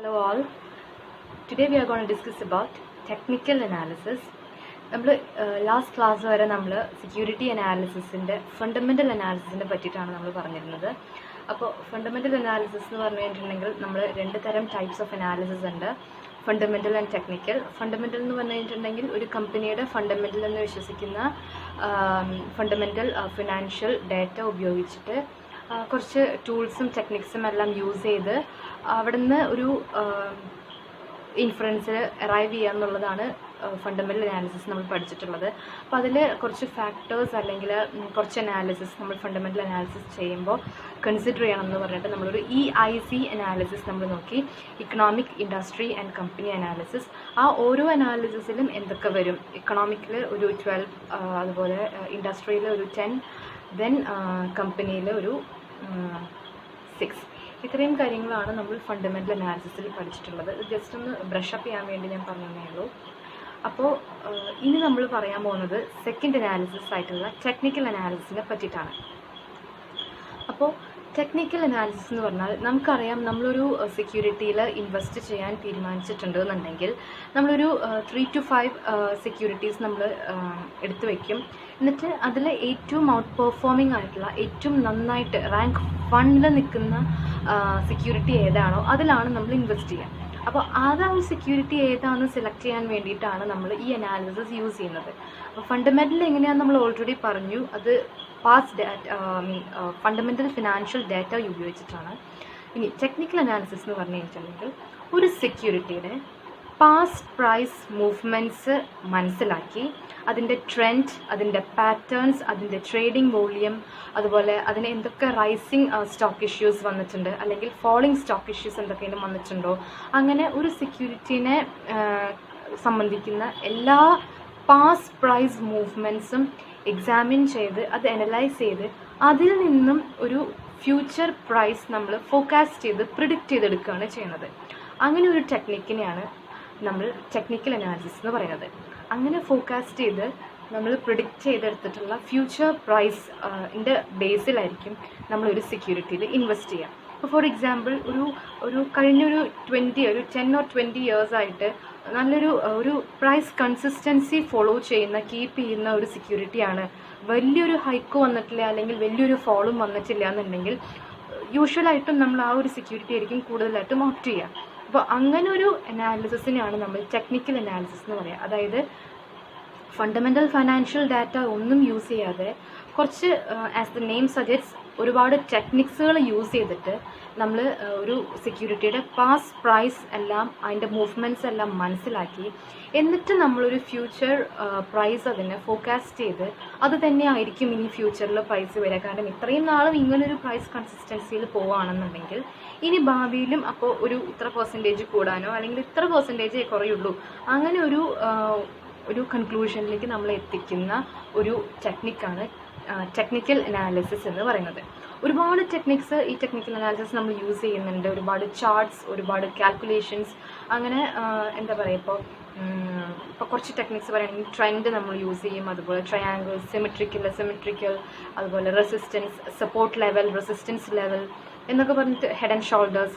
Hello all. Today we are going to discuss about technical analysis. നമ്മൾ last class വരെ നമ്മൾ security അനാലിസിസിൻ്റെ fundamental അനാലിസിസിനെ പറ്റിയിട്ടാണ് നമ്മൾ പറഞ്ഞിരുന്നത്. അപ്പോൾ ഫണ്ടമെൻ്റൽ അനാലിസിസ് എന്ന് പറഞ്ഞു കഴിഞ്ഞിട്ടുണ്ടെങ്കിൽ നമ്മൾ രണ്ട് തരം ടൈപ്സ് ഓഫ് അനാലിസിസ് ഉണ്ട്, ഫണ്ടമെൻ്റൽ ആൻഡ് ടെക്നിക്കൽ. ഫണ്ടമെൻ്റൽ എന്ന് പറഞ്ഞു കഴിഞ്ഞിട്ടുണ്ടെങ്കിൽ ഒരു കമ്പനിയുടെ ഫണ്ടമെൻ്റൽ എന്ന് വിശ്വസിക്കുന്ന ഫണ്ടമെൻ്റൽ ഫിനാൻഷ്യൽ ഡാറ്റ ഉപയോഗിച്ചിട്ട് കുറച്ച് ടൂൾസും ടെക്നിക്സും എല്ലാം യൂസ് ചെയ്ത് അവിടുന്ന് ഒരു ഇൻഫറൻസിൽ അറൈവ് ചെയ്യുക എന്നുള്ളതാണ് ഫണ്ടമെൻ്റൽ അനാലിസിസ് നമ്മൾ പഠിച്ചിട്ടുള്ളത്. അപ്പോൾ അതിൽ കുറച്ച് ഫാക്ടേഴ്സ് അല്ലെങ്കിൽ കുറച്ച് അനാലിസിസ് നമ്മൾ ഫണ്ടമെൻ്റൽ അനാലിസിസ് ചെയ്യുമ്പോൾ കൺസിഡർ ചെയ്യണം എന്ന് പറഞ്ഞിട്ട് നമ്മളൊരു EIC അനാലിസിസ് നമ്മൾ നോക്കി, economic, industry and company analysis. ആ ഓരോ അനാലിസിസിലും എന്തൊക്കെ വരും, ഇക്കണോമിക്കിൽ ഒരു 12, അതുപോലെ ഇൻഡസ്ട്രിയിൽ ഒരു 10, ദെൻ കമ്പനിയിൽ ഒരു 6. ഇത്രയും കാര്യങ്ങളാണ് നമ്മൾ ഫണ്ടമെൻ്റൽ അനാലിസിസിൽ പഠിച്ചിട്ടുള്ളത്. ജസ്റ്റ് ഒന്ന് ബ്രഷപ്പ് ചെയ്യാൻ വേണ്ടി ഞാൻ പറഞ്ഞതേ ഉള്ളൂ. അപ്പോൾ ഇനി നമ്മൾ പറയാൻ പോകുന്നത് സെക്കൻഡ് അനാലിസിസ് ആയിട്ടുള്ള ടെക്നിക്കൽ അനാലിസിസിനെ പറ്റിയിട്ടാണ്. അപ്പോൾ ടെക്നിക്കൽ അനാലിസിസ് എന്ന് പറഞ്ഞാൽ നമുക്കറിയാം, നമ്മളൊരു സെക്യൂരിറ്റിയിൽ ഇൻവെസ്റ്റ് ചെയ്യാൻ തീരുമാനിച്ചിട്ടുണ്ട് എന്നുണ്ടെങ്കിൽ നമ്മളൊരു 3 to 5 സെക്യൂരിറ്റീസ് നമ്മൾ എടുത്തു വയ്ക്കും. എന്നിട്ട് അതിൽ ഏറ്റവും ഔട്ട് പെർഫോമിംഗ് ആയിട്ടുള്ള, ഏറ്റവും നന്നായിട്ട് റാങ്ക് 1ൽ നിൽക്കുന്ന സെക്യൂരിറ്റി ഏതാണോ അതിലാണ് നമ്മൾ ഇൻവെസ്റ്റ് ചെയ്യുക. അപ്പോൾ ആ ഒരു സെക്യൂരിറ്റി ഏതാണെന്ന് സെലക്ട് ചെയ്യാൻ വേണ്ടിയിട്ടാണ് നമ്മൾ ഈ അനാലിസിസ് യൂസ് ചെയ്യുന്നത്. അപ്പോൾ ഫണ്ടമെൻ്റൽ എങ്ങനെയാണെന്ന് നമ്മൾ ഓൾറെഡി പറഞ്ഞു, അത് ഫണ്ടമെൻ്റൽ ഫിനാൻഷ്യൽ ഡാറ്റ ഉപയോഗിച്ചിട്ടാണ്. ഇനി ടെക്നിക്കൽ അനാലിസിസ് എന്ന് പറഞ്ഞു കഴിഞ്ഞിട്ടുണ്ടെങ്കിൽ ഒരു സെക്യൂരിറ്റിയുടെ പാസ്റ്റ് പ്രൈസ് മൂവ്മെൻറ്റ്സ് മനസ്സിലാക്കി അതിൻ്റെ ട്രെൻഡ്, അതിൻ്റെ പാറ്റേൺസ്, അതിൻ്റെ ട്രേഡിംഗ് വോളിയം, അതുപോലെ അതിന് എന്തൊക്കെ റൈസിങ് സ്റ്റോക്ക് ഇഷ്യൂസ് വന്നിട്ടുണ്ട് അല്ലെങ്കിൽ ഫോളിങ് സ്റ്റോക്ക് ഇഷ്യൂസ് എന്തൊക്കെയും വന്നിട്ടുണ്ടോ, അങ്ങനെ ഒരു സെക്യൂരിറ്റീനെ സംബന്ധിക്കുന്ന എല്ലാ പാസ്റ്റ് പ്രൈസ് മൂവ്മെൻറ്റ്സും എക്സാമിൻ ചെയ്ത് അത് അനലൈസ് ചെയ്ത് അതിൽ നിന്നും ഒരു ഫ്യൂച്ചർ പ്രൈസ് നമ്മൾ ഫോർകാസ്റ്റ് ചെയ്ത് പ്രിഡിക്റ്റ് ചെയ്തെടുക്കുകയാണ് ചെയ്യുന്നത്. അങ്ങനെ ഒരു ടെക്നിക്കിനെയാണ് നമ്മൾ ടെക്നിക്കൽ അനാലിസിസ് എന്ന് പറയുന്നത്. അങ്ങനെ ഫോർകാസ്റ്റ് ചെയ്ത് നമ്മൾ പ്രിഡിക്റ്റ് ചെയ്തെടുത്തിട്ടുള്ള ഫ്യൂച്ചർ പ്രൈസിൻ്റെ ബേസിലായിരിക്കും നമ്മളൊരു സെക്യൂരിറ്റിയിൽ ഇൻവെസ്റ്റ് ചെയ്യുക. ഇപ്പോൾ ഫോർ എക്സാമ്പിൾ ഒരു കഴിഞ്ഞൊരു 10 or 20 years ആയിട്ട് ഒരു പ്രൈസ് കൺസിസ്റ്റൻസി ഫോളോ ചെയ്യുന്ന, കീപ്പ് ചെയ്യുന്ന ഒരു സെക്യൂരിറ്റിയാണ്. വലിയൊരു ഹൈക്ക് വന്നിട്ടില്ല അല്ലെങ്കിൽ വലിയൊരു ഫോളും വന്നിട്ടില്ല എന്നുണ്ടെങ്കിൽ യൂഷ്വലായിട്ടും നമ്മൾ ആ ഒരു സെക്യൂരിറ്റി ആയിരിക്കും കൂടുതലായിട്ടും ഓപ്റ്റ് ചെയ്യുക. അപ്പോൾ അങ്ങനെ ഒരു അനാലിസിസിനെയാണ് നമ്മൾ ടെക്നിക്കൽ അനാലിസിസ് എന്ന് പറയുക. അതായത് ഫണ്ടമെൻ്റൽ ഫൈനാൻഷ്യൽ ഡാറ്റ ഒന്നും യൂസ് ചെയ്യാതെ കുറച്ച് ആസ് ദ നെയിം സജറ്റ്സ് ഒരുപാട് ടെക്നിക്സുകൾ യൂസ് ചെയ്തിട്ട് നമ്മൾ ഒരു സെക്യൂരിറ്റിയുടെ പാസ്റ്റ് പ്രൈസ് എല്ലാം, അതിൻ്റെ മൂവ്മെൻറ്റ്സ് എല്ലാം മനസ്സിലാക്കി എന്നിട്ട് നമ്മളൊരു ഫ്യൂച്ചർ പ്രൈസ് അതിനെ ഫോർകാസ്റ്റ് ചെയ്ത് അത് തന്നെ ആയിരിക്കും ഇനി ഫ്യൂച്ചറിൽ പ്രൈസ് വരിക. കാരണം ഇത്രയും നാളും ഇങ്ങനൊരു പ്രൈസ് കൺസിസ്റ്റൻസിയിൽ പോവുകയാണെന്നുണ്ടെങ്കിൽ ഇനി ഭാവിയിലും അപ്പോൾ ഇത്ര പെർസെൻറ്റേജ് കൂടാനോ അല്ലെങ്കിൽ ഇത്ര പെർസെൻറ്റേജേ കുറയുള്ളൂ, അങ്ങനെ ഒരു കൺക്ലൂഷനിലേക്ക് നമ്മൾ എത്തിക്കുന്ന ഒരു ടെക്നിക്കാണ് ടെക്നിക്കൽ അനാലിസിസ് എന്ന് പറയുന്നത്. ഒരുപാട് ടെക്നിക്സ് ഈ ടെക്നിക്കൽ അനാലിസിസ് നമ്മൾ യൂസ് ചെയ്യുന്നുണ്ട്. ഒരുപാട് ചാർട്ട്സ്, ഒരുപാട് കാൽക്കുലേഷൻസ്, അങ്ങനെ എന്താ പറയുക, ഇപ്പോൾ കുറച്ച് ടെക്നിക്സ് പറയുകയാണെങ്കിൽ ട്രെൻഡ് നമ്മൾ യൂസ് ചെയ്യും, അതുപോലെ ട്രയാങ്കിൾ, സിമെട്രിക്കൽ, അതുപോലെ resistance, support level, resistance level എന്നൊക്കെ പറഞ്ഞിട്ട് head and shoulders,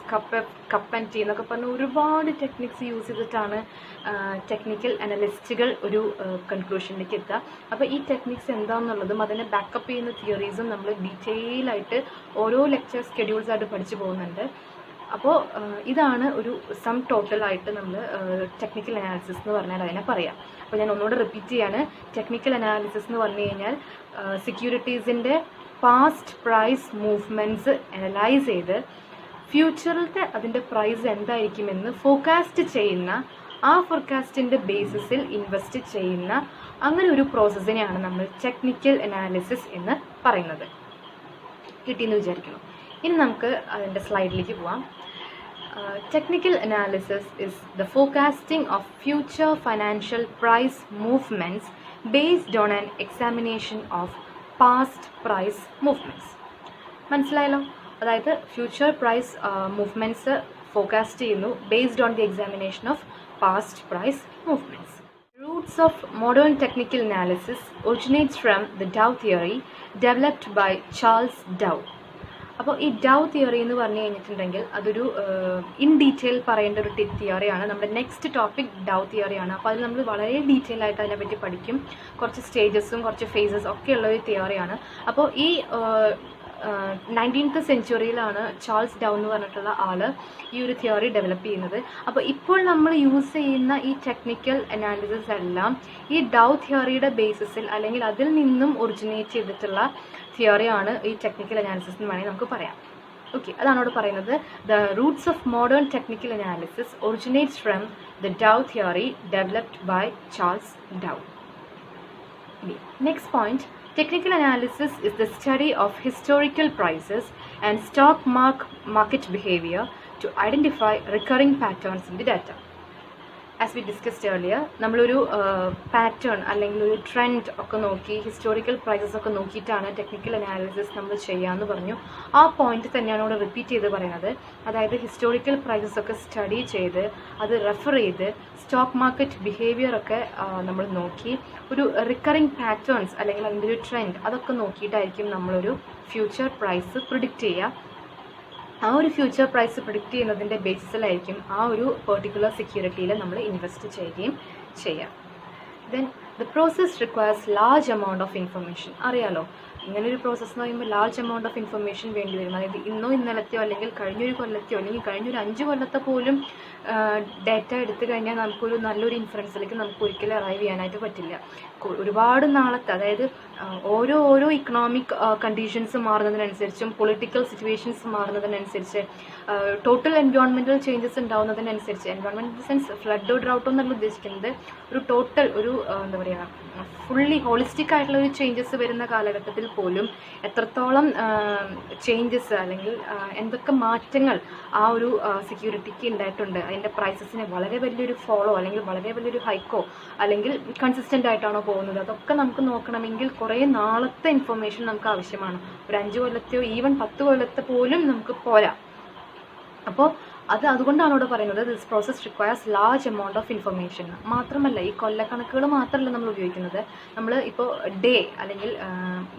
cup and tea എന്നൊക്കെ പറഞ്ഞ് ഒരുപാട് ടെക്നിക്സ് യൂസ് ചെയ്തിട്ടാണ് ടെക്നിക്കൽ അനലിസ്റ്റുകൾ ഒരു കൺക്ലൂഷനിലേക്ക് എത്തുക. അപ്പോൾ ഈ ടെക്നിക്സ് എന്താണെന്നുള്ളതും അതിനെ ബാക്കപ്പ് ചെയ്യുന്ന തിയറീസും നമ്മൾ ഡീറ്റെയിൽ ആയിട്ട് ഓരോ ലെക്ചർ സ്കെഡ്യൂൾസായിട്ട് പഠിച്ചു പോകുന്നുണ്ട്. അപ്പോൾ ഇതാണ് ഒരു സം ടോട്ടലായിട്ട് നമ്മൾ ടെക്നിക്കൽ അനാലിസിസ് എന്ന് പറഞ്ഞാൽ അതിനെ പറയാം. അപ്പോൾ ഞാൻ ഒന്നുകൂടെ റിപ്പീറ്റ് ചെയ്യാണ്. ടെക്നിക്കൽ അനാലിസിസ് എന്ന് പറഞ്ഞു കഴിഞ്ഞാൽ സെക്യൂരിറ്റീസിൻ്റെ പാസ്റ്റ് പ്രൈസ് മൂവ്മെൻറ്റ്സ് അനലൈസ് ചെയ്ത് ഫ്യൂച്ചറിലത്തെ അതിൻ്റെ പ്രൈസ് എന്തായിരിക്കുമെന്ന് ഫോർകാസ്റ്റ് ചെയ്യുന്ന, ആ ഫോർകാസ്റ്റിൻ്റെ ബേസിസിൽ ഇൻവെസ്റ്റ് ചെയ്യുന്ന അങ്ങനെ ഒരു പ്രോസസ്സിനെയാണ് നമ്മൾ ടെക്നിക്കൽ അനാലിസിസ് എന്ന് പറയുന്നത്. കിട്ടിയെന്ന് വിചാരിക്കുന്നു. ഇനി നമുക്ക് അതിൻ്റെ സ്ലൈഡിലേക്ക് പോവാം. Technical analysis is the forecasting of future financial price movements based on an examination of past price movements. മനസ്സിലായല്ലോ? അതായത് ഫ്യൂച്ചർ പ്രൈസ് മൂവ്മെൻറ്റ്സ് ഫോർകാസ്റ്റ് ചെയ്യുന്നു based on the examination of past price movements. Roots of modern technical analysis originates from the Dow theory developed by Charles Dow. അപ്പോൾ ഈ ഡൗ theory എന്ന് പറഞ്ഞു കഴിഞ്ഞിട്ടുണ്ടെങ്കിൽ അതൊരു in detail പറയേണ്ട ഒരു തിയറിയാണ്. നമ്മുടെ നെക്സ്റ്റ് ടോപ്പിക് ഡൗ തിയറിയാണ്. അപ്പോൾ അതിൽ നമ്മൾ വളരെ ഡീറ്റെയിൽ ആയിട്ട് അതിനെപ്പറ്റി പഠിക്കും. കുറച്ച് സ്റ്റേജസും കുറച്ച് ഫേസസ് ഒക്കെ ഉള്ള ഒരു തിയറിയാണ്. അപ്പോൾ ഈ 19th സെഞ്ച്വറിയിലാണ് ചാൾസ് ഡൗ എന്ന് പറഞ്ഞിട്ടുള്ള ആൾ ഈ ഒരു തിയറി ഡെവലപ്പ് ചെയ്യുന്നത്. അപ്പോൾ ഇപ്പോൾ നമ്മൾ യൂസ് ചെയ്യുന്ന ഈ ടെക്നിക്കൽ അനാലിസിസ് എല്ലാം ഈ ഡൗ തിയറിയുടെ ബേസിസിൽ അല്ലെങ്കിൽ അതിൽ നിന്നും ഒറിജിനേറ്റ് ചെയ്തിട്ടുള്ള തിയറിയാണ് ഈ ടെക്നിക്കൽ അനാലിസിസ് എന്ന് വേണമെങ്കിൽ നമുക്ക് പറയാം. ഓക്കെ, അതാണ് അവിടെ പറയുന്നത്. The roots of modern technical analysis originates from the Dow theory developed by Charles Dow. Next point, technical analysis is the study of historical prices and stock market behavior to identify recurring patterns in the data. As we discussed earlier, നമ്മളൊരു pattern അല്ലെങ്കിൽ ഒരു trend ഒക്കെ നോക്കി historical prices ഒക്കെ നോക്കിയിട്ടാണ് technical analysis നമ്മൾ ചെയ്യാമെന്ന് പറഞ്ഞു. ആ പോയിന്റ് തന്നെയാണ് ഇവിടെ റിപ്പീറ്റ് ചെയ്ത് പറയുന്നത്. അതായത് ഹിസ്റ്റോറിക്കൽ പ്രൈസസ് ഒക്കെ സ്റ്റഡി ചെയ്ത് അത് റെഫർ ചെയ്ത് സ്റ്റോക്ക് മാർക്കറ്റ് ബിഹേവിയർ ഒക്കെ നമ്മൾ നോക്കി ഒരു റിക്കറിങ് പാറ്റേൺസ് അല്ലെങ്കിൽ അതിൻ്റെ ഒരു ട്രെൻഡ് അതൊക്കെ നോക്കിയിട്ടായിരിക്കും നമ്മളൊരു ഫ്യൂച്ചർ പ്രൈസ് പ്രിഡിക്റ്റ് ചെയ്യുക. ആ ഒരു ഫ്യൂച്ചർ പ്രൈസ് പ്രിഡിക്റ്റ് ചെയ്യുന്നതിൻ്റെ ബേസിസിലായിരിക്കും ആ ഒരു പെർട്ടിക്കുലർ സെക്യൂരിറ്റിയിൽ നമ്മൾ ഇൻവെസ്റ്റ് ചെയ്യുകയും ചെയ്യാം. Then the process requires large amount of information. അറിയാലോ, ഇങ്ങനൊരു പ്രോസസ്സ് എന്ന് പറയുമ്പോൾ ലാർജ് എമൗണ്ട് ഓഫ് ഇൻഫർമേഷൻ വേണ്ടി വരും. അതായത് ഇന്നോ ഇന്നലത്തെയോ അല്ലെങ്കിൽ കഴിഞ്ഞൊരു കൊല്ലത്തെയോ അല്ലെങ്കിൽ കഴിഞ്ഞൊരു 5 കൊല്ലത്തെ പോലും ഡേറ്റ എടുത്തു കഴിഞ്ഞാൽ നമുക്കൊരു നല്ലൊരു ഇൻഫറൻസിലേക്ക് നമുക്ക് ഒരിക്കലും അറൈവ് ചെയ്യാനായിട്ട് പറ്റില്ല. ഒരുപാട് നാളത്തെ, അതായത് ഓരോ ഇക്കണോമിക് കണ്ടീഷൻസ് മാറുന്നതിനനുസരിച്ചും പൊളിറ്റിക്കൽ സിറ്റുവേഷൻസ് മാറുന്നതിനനുസരിച്ച് ടോട്ടൽ എൻവയോൺമെൻറ്റൽ ചേഞ്ചസ് ഉണ്ടാകുന്നതിനനുസരിച്ച്, എൻവയോൺമെൻറ്റ് സെൻസ് ഫ്ലഡോ ഡ്രൗട്ടോ എന്നല്ല ഉദ്ദേശിക്കുന്നത്, ഒരു ടോട്ടൽ ഒരു എന്താ പറയുക ഫുള്ളി ഹോളിസ്റ്റിക് ആയിട്ടുള്ള ഒരു ചേഞ്ചസ് വരുന്ന കാലഘട്ടത്തിൽ പോലും എത്രത്തോളം ചേഞ്ചസ് അല്ലെങ്കിൽ എന്തൊക്കെ മാറ്റങ്ങൾ ആ ഒരു സെക്യൂരിറ്റിക്ക് ഉണ്ടായിട്ടുണ്ട്, അതിൻ്റെ പ്രൈസസിനെ വളരെ വലിയൊരു ഫോളോ അല്ലെങ്കിൽ വളരെ വലിയൊരു ഹൈക്കോ അല്ലെങ്കിൽ കൺസിസ്റ്റൻ്റ് ആയിട്ടാണോ പോകുന്നത്, അതൊക്കെ നമുക്ക് നോക്കണമെങ്കിൽ കുറേ നാളത്തെ ഇൻഫർമേഷൻ നമുക്ക് ആവശ്യമാണ്. ഒരു 5 കൊല്ലത്തെയോ ഈവൻ 10 കൊല്ലത്തെ പോലും നമുക്ക് പോരാ. അപ്പോൾ അതുകൊണ്ടാണ് ഇവിടെ പറയുന്നത് this process requires large amount of information. മാത്രമല്ല ഈ കൊല്ലക്കണക്കുകൾ മാത്രമല്ല നമ്മൾ ഉപയോഗിക്കുന്നത്, നമ്മൾ ഇപ്പോൾ ഡേ അല്ലെങ്കിൽ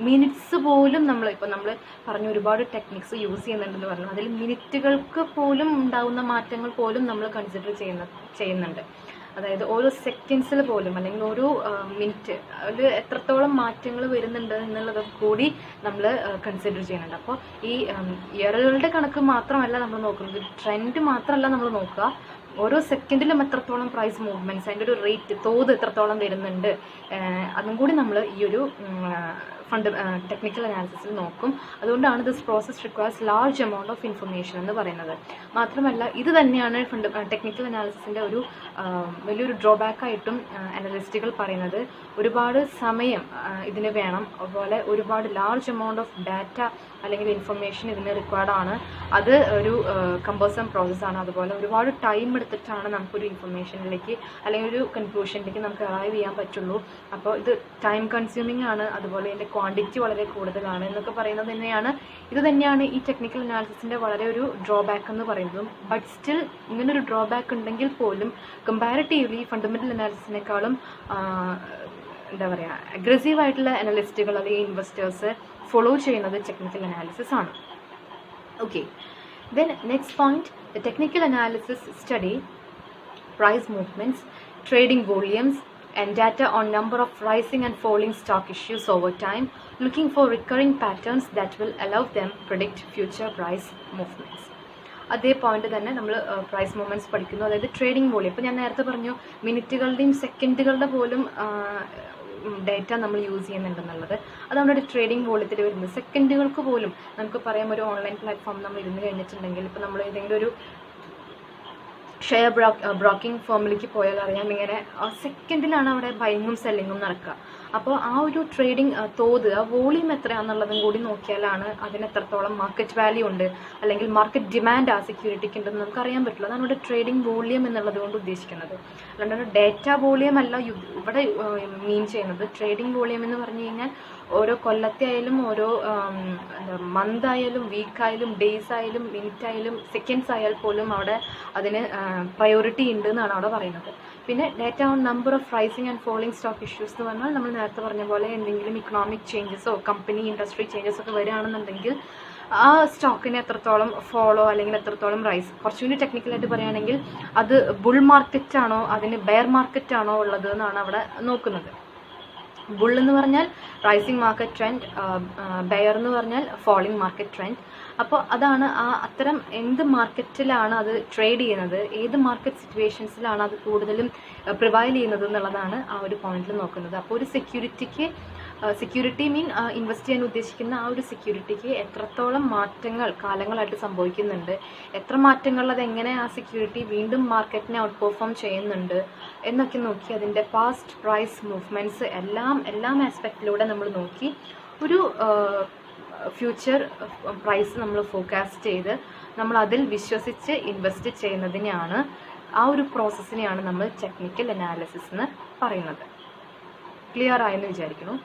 മിനിറ്റ്സ് പോലും നമ്മൾ പറഞ്ഞ ഒരുപാട് ടെക്നിക്സ് യൂസ് ചെയ്യുന്നുണ്ടെന്ന് പറഞ്ഞു. അതിൽ മിനിറ്റുകൾക്ക് പോലും ഉണ്ടാകുന്ന മാറ്റങ്ങൾ പോലും നമ്മൾ കൺസിഡർ ചെയ്യുന്നുണ്ട്. അതായത് ഓരോ സെക്കൻഡ്സിൽ പോലും അല്ലെങ്കിൽ ഓരോ മിനിറ്റ് അതിൽ എത്രത്തോളം മാറ്റങ്ങൾ വരുന്നുണ്ട് എന്നുള്ളത് കൂടി നമ്മൾ കൺസിഡർ ചെയ്യുന്നുണ്ട്. അപ്പോൾ ഈ ഇയറുകളുടെ കണക്ക് മാത്രമല്ല നമ്മൾ നോക്കുന്നത്, ട്രെൻഡ് മാത്രമല്ല നമ്മൾ നോക്കുക, ഓരോ സെക്കൻഡിലും എത്രത്തോളം പ്രൈസ് മൂവ്മെൻറ്റ്സ്, അതിൻ്റെ ഒരു റേറ്റ് തോത് എത്രത്തോളം വരുന്നുണ്ട്, അതും കൂടി നമ്മൾ ഈ ഒരു ടെക്നിക്കൽ അനാലിസിസിൽ നോക്കും. അതുകൊണ്ടാണ് this process requires large amount of information എന്ന് പറയുന്നത്. മാത്രമല്ല ഇത് തന്നെയാണ് ടെക്നിക്കൽ അനാലിസിസിൻ്റെ ഒരു വലിയൊരു ഡ്രോബാക്കായിട്ടും അനലിസ്റ്റുകൾ പറയുന്നത്. ഒരുപാട് സമയം ഇതിന് വേണം, അതുപോലെ ഒരുപാട് ലാർജ് എമൗണ്ട് ഓഫ് ഡാറ്റ അല്ലെങ്കിൽ ഇൻഫർമേഷൻ ഇതിന് റിക്വയർഡാണ്. അത് ഒരു കമ്പോസം പ്രോസസ്സാണ്. അതുപോലെ ഒരുപാട് ടൈം എടുത്തിട്ടാണ് നമുക്കൊരു ഇൻഫർമേഷനിലേക്ക് അല്ലെങ്കിൽ ഒരു കൺക്ലൂഷനിലേക്ക് നമുക്ക് അറൈവ് ചെയ്യാൻ പറ്റുള്ളൂ. അപ്പോൾ ഇത് ടൈം കൺസ്യൂമിംഗ് ആണ്, അതുപോലെ ഇതിൻ്റെ ക്വാണ്ടിറ്റി വളരെ കൂടുതലാണ് എന്നൊക്കെ പറയുന്നത് തന്നെയാണ്. ഇത് തന്നെയാണ് ഈ ടെക്നിക്കൽ അനാലിസിസിൻ്റെ വളരെ ഒരു ഡ്രോബാക്ക് എന്ന് പറയുന്നതും. ബട്ട് സ്റ്റിൽ ഇങ്ങനൊരു ഡ്രോബാക്ക് ഉണ്ടെങ്കിൽ പോലും കമ്പാരിറ്റീവ്ലി ഫണ്ടമെൻ്റൽ അനാലിസിസിനേക്കാളും എന്താ പറയുക അഗ്രസീവായിട്ടുള്ള അനലിസ്റ്റുകൾ അല്ലെങ്കിൽ ഇൻവെസ്റ്റേഴ്സ് ഫോളോ ചെയ്യുന്നത് ടെക്നിക്കൽ അനാലിസിസ് ആണ്. Okay, then next point, the technical analysis study price movements, trading volumes and data on number of rising and falling stock issues over time, looking for recurring patterns that will allow them predict future price movements. അതേ point തന്നെ നമ്മൾ price movements പഠിക്കുന്നു. അതായത് trading volume, ഇപ്പോൾ ഞാൻ നേരത്തെ പറഞ്ഞു മിനിറ്റുകളുടെയും സെക്കൻഡുകളുടെ പോലും ഡേറ്റ നമ്മൾ യൂസ് ചെയ്യുന്നുണ്ടെന്നുള്ളത്. അത് നമ്മുടെ ട്രേഡിംഗ് വോളിയത്തിൽ വരുന്നത്. സെക്കൻഡുകൾക്ക് പോലും നമുക്ക് പറയാം, ഒരു ഓൺലൈൻ പ്ലാറ്റ്ഫോം നമ്മൾ ഇരുന്ന് കഴിഞ്ഞിട്ടുണ്ടെങ്കിൽ ഇപ്പോൾ നമ്മൾ ഏതെങ്കിലും ഒരു ഷെയർ ബ്രോക്കിംഗ് ഫേമിലേക്ക് പോയാൽ അറിയാം, ഇങ്ങനെ സെക്കൻഡിലാണ് അവിടെ ബൈങ്ങും സെല്ലിങ്ങും നടക്കുക. അപ്പോൾ ആ ഒരു ട്രേഡിംഗ് തോത്, ആ വോളിയം എത്രയാണെന്നുള്ളതും കൂടി നോക്കിയാലാണ് അതിന് എത്രത്തോളം മാർക്കറ്റ് വാല്യൂ ഉണ്ട് അല്ലെങ്കിൽ മാർക്കറ്റ് ഡിമാൻഡ് ആ സെക്യൂരിറ്റിക്ക് ഉണ്ടെന്ന് നമുക്ക് അറിയാൻ പറ്റുള്ളൂ. അതാണ് ഇവിടെ ട്രേഡിംഗ് വോളിയം എന്നുള്ളത് കൊണ്ട് ഉദ്ദേശിക്കുന്നത്. അല്ലാണ്ട് ഡേറ്റ വോളിയം അല്ല ഇവിടെ മീൻ ചെയ്യുന്നത്. ട്രേഡിംഗ് വോളിയം എന്ന് പറഞ്ഞു കഴിഞ്ഞാൽ ഓരോ കൊല്ലത്തെ ആയാലും ഓരോ മന്ത് ആയാലും വീക്കായാലും ഡേയ്സ് ആയാലും മിനിറ്റ് ആയാലും സെക്കൻഡ്സ് ആയാൽ പോലും അവിടെ അതിന് പ്രയോറിറ്റി ഉണ്ട് എന്നാണ് അവിടെ പറയുന്നത്. പിന്നെ data on number of rising and falling stock issues എന്ന് പറഞ്ഞാൽ നമ്മൾ നേരത്തെ പറഞ്ഞ പോലെ എന്തെങ്കിലും ഇക്കണോമിക് ചേഞ്ചസോ കമ്പനി ഇൻഡസ്ട്രി ചേഞ്ചസ് ഒക്കെ വരികയാണെന്നുണ്ടെങ്കിൽ ആ സ്റ്റോക്കിനെ എത്രത്തോളം ഫോളോ അല്ലെങ്കിൽ എത്രത്തോളം റൈസ്, കുറച്ചുകൂടി ടെക്നിക്കലായിട്ട് പറയുകയാണെങ്കിൽ അത് ബുൾ മാർക്കറ്റാണോ അതിന് ബെയർ മാർക്കറ്റാണോ ഉള്ളത് എന്നാണ് അവിടെ നോക്കുന്നത്. ബുൾ എന്ന് പറഞ്ഞാൽ റൈസിങ് മാർക്കറ്റ് ട്രെൻഡ്, ബെയർ എന്ന് പറഞ്ഞാൽ ഫോളിങ് മാർക്കറ്റ് ട്രെൻഡ്. അപ്പോൾ അതാണ് അത്തരം എന്ത് മാർക്കറ്റിലാണ് അത് ട്രേഡ് ചെയ്യുന്നത്, ഏത് മാർക്കറ്റ് സിറ്റുവേഷൻസിലാണ് അത് കൂടുതലും പ്രിവൈൽ ചെയ്യുന്നത് എന്നുള്ളതാണ് ആ ഒരു പോയിന്റിൽ നോക്കുന്നത്. അപ്പോൾ ഒരു സെക്യൂരിറ്റി മീൻ ഇൻവെസ്റ്റ് ചെയ്യാൻ ഉദ്ദേശിക്കുന്ന ആ ഒരു സെക്യൂരിറ്റിക്ക് എത്രത്തോളം മാറ്റങ്ങൾ കാലങ്ങളായിട്ട് സംഭവിക്കുന്നുണ്ട്, എത്ര മാറ്റങ്ങൾ അതെങ്ങനെ ആ സെക്യൂരിറ്റി വീണ്ടും മാർക്കറ്റിനെ ഔട്ട് പെർഫോം ചെയ്യുന്നുണ്ട് എന്നൊക്കെ നോക്കി അതിൻ്റെ പാസ്റ്റ് പ്രൈസ് മൂവ്മെൻറ്റ്സ് എല്ലാം ആസ്പെക്റ്റിലൂടെ നമ്മൾ നോക്കി ഒരു ഫ്യൂച്ചർ പ്രൈസ് നമ്മൾ ഫോർകാസ്റ്റ് ചെയ്ത് നമ്മൾ അതിൽ വിശ്വസിച്ച് ഇൻവെസ്റ്റ് ചെയ്യുന്നതിനെയാണ്, ആ ഒരു പ്രോസസ്സിനെയാണ് നമ്മൾ ടെക്നിക്കൽ അനാലിസിസ് എന്ന് പറയുന്നത്. ക്ലിയർ ആയെന്ന് വിചാരിക്കുന്നു.